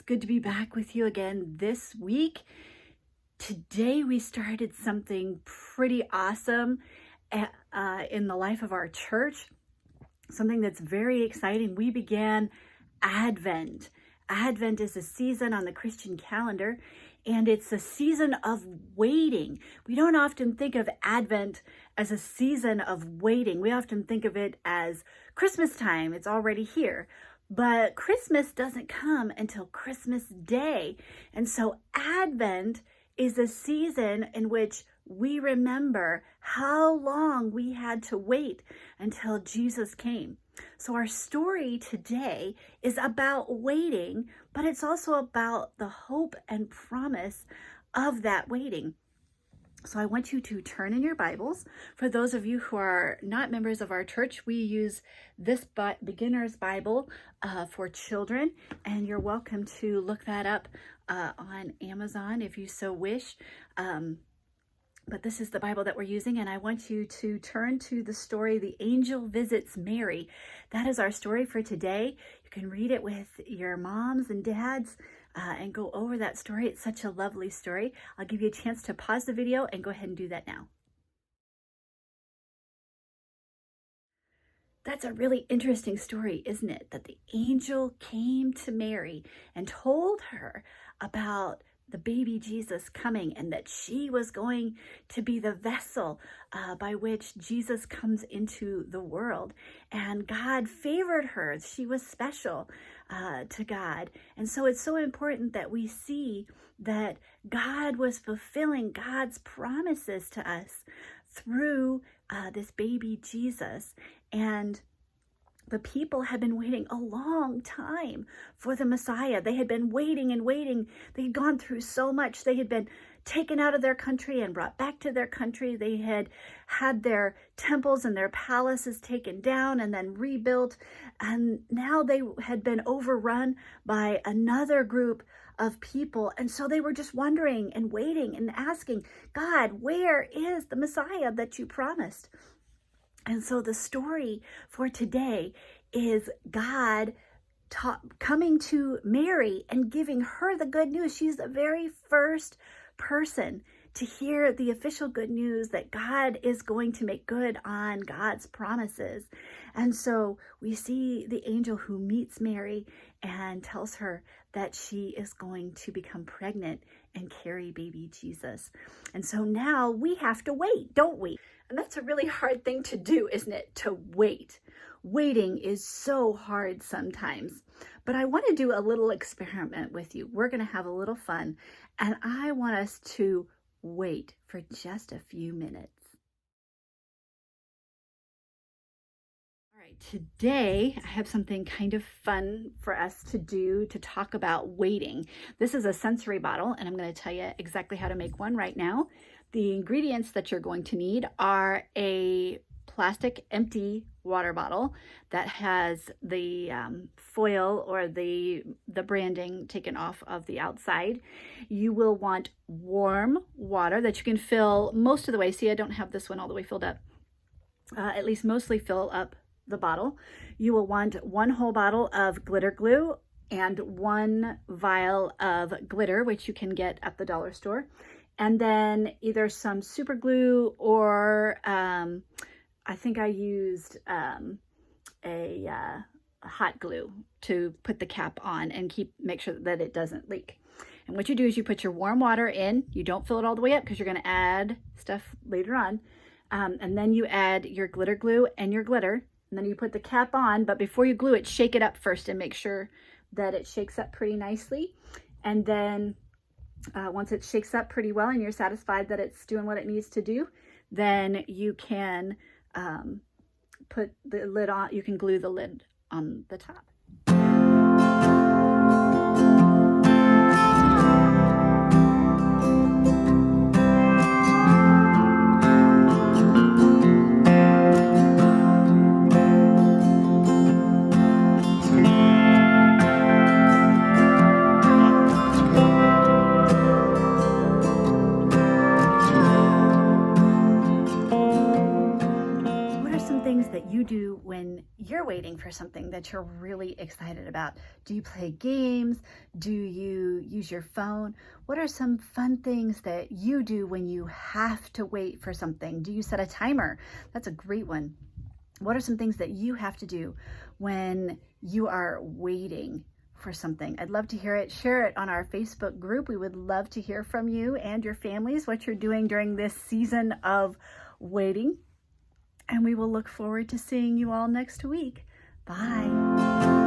good to be back with you again this week. Today we started something pretty awesome in the life of our church, something that's very exciting. We began Advent. Advent is a season on the Christian calendar, and it's a season of waiting. We don't often think of Advent as a season of waiting. We often think of it as Christmas time. It's already here. But Christmas doesn't come until Christmas Day. And so Advent is a season in which we remember how long we had to wait until Jesus came. So our story today is about waiting, but it's also about the hope and promise of that waiting. So I want you to turn in your Bibles. For those of you who are not members of our church, we use this beginner's Bible for children, and you're welcome to look that up on Amazon if you so wish. But this is the Bible that we're using, and I want you to turn to the story, The Angel Visits Mary. That is our story for today. You can read it with your moms and dads and go over that story. It's such a lovely story. I'll give you a chance to pause the video and go ahead and do that now. That's a really interesting story, isn't it? That the angel came to Mary and told her about the baby Jesus coming, and that she was going to be the vessel by which Jesus comes into the world. And God favored her. She was special to God. And so it's so important that we see that God was fulfilling God's promises to us through this baby Jesus. And the people had been waiting a long time for the Messiah. They had been waiting and waiting. They had gone through so much. They had been taken out of their country and brought back to their country. They had had their temples and their palaces taken down and then rebuilt. And now they had been overrun by another group of people. And so they were just wondering and waiting and asking, God, where is the Messiah that you promised? And so the story for today is God coming to Mary and giving her the good news. She's the very first person to hear the official good news that God is going to make good on God's promises. And so we see the angel who meets Mary and tells her that she is going to become pregnant and carry baby Jesus. And so now we have to wait, don't we? And that's a really hard thing to do, isn't it? To wait. Waiting is so hard sometimes. But I want to do a little experiment with you. We're going to have a little fun, and I want us to wait for just a few minutes. All right, today I have something kind of fun for us to do to talk about waiting. This is a sensory bottle, and I'm going to tell you exactly how to make one right now. The ingredients that you're going to need are a plastic empty water bottle that has the foil or the branding taken off of the outside. You will want warm water that you can fill most of the way. See, I don't have this one all the way filled up. At least mostly fill up the bottle. You will want one whole bottle of glitter glue and one vial of glitter, which you can get at the dollar store. And then either some super glue or I think I used a hot glue to put the cap on and make sure that it doesn't leak. And what you do is you put your warm water in. You don't fill it all the way up because you're going to add stuff later on. And then you add your glitter glue and your glitter. And then you put the cap on. But before you glue it, shake it up first and make sure that it shakes up pretty nicely. And then once it shakes up pretty well and you're satisfied that it's doing what it needs to do, then you can put the lid on. You can glue the lid on the top. waiting for something that you're really excited about? Do you play games? Do you use your phone? What are some fun things that you do when you have to wait for something? Do you set a timer? That's a great one. What are some things that you have to do when you are waiting for something? I'd love to hear it. Share it on our Facebook group. We would love to hear from you and your families, what you're doing during this season of waiting. And we will look forward to seeing you all next week. Bye.